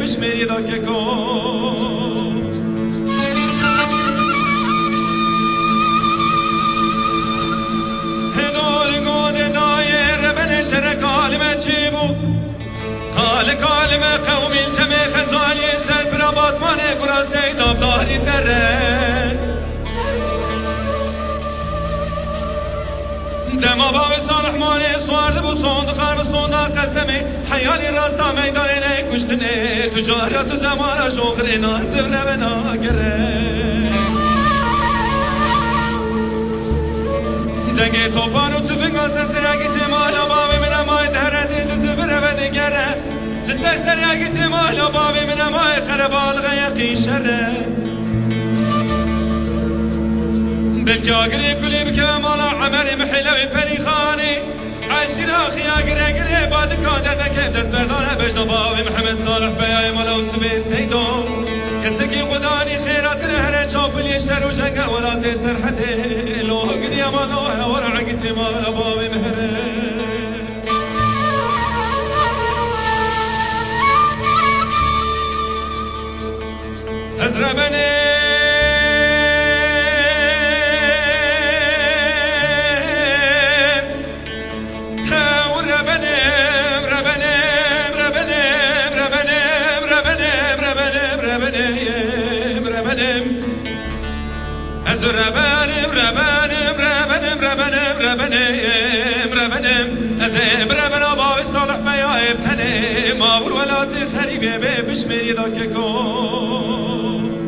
بشمری دا که کن هدای گاده دایر بن شر کالمه چی بو کالمه قومی جمع خزالی سر پر باتمانه گرا زیداب داری تره دما باب صالح مانه سوارد بو صند خرب صندا قسمه حیالی راستا میدانه کشتنه تجارت و زمان شغل ناز بره ناگره دنگه توپانو تو بگاسه سرگیت مالا بابی من مای درده دوز بره و دگره لسر سرگیت مالا بابی من مای خربالغ یقین شره بلکه آگره کلی بکه مالا عمر محلوی پریخانی عشیر آخی آگره گره باد کاده بکه دست بردانه بجنا باوی محمد صالح بیای مالا و سبی سیدو کسی که خدانی خیرات نهره چاپلی شر و جنگه ولات سرحده لوه گنی مالا ورعگتی مالا باوی مهره ازربنه بربنا باب صالح بیای بتنه ما ولات خریبه بشمری دا که کن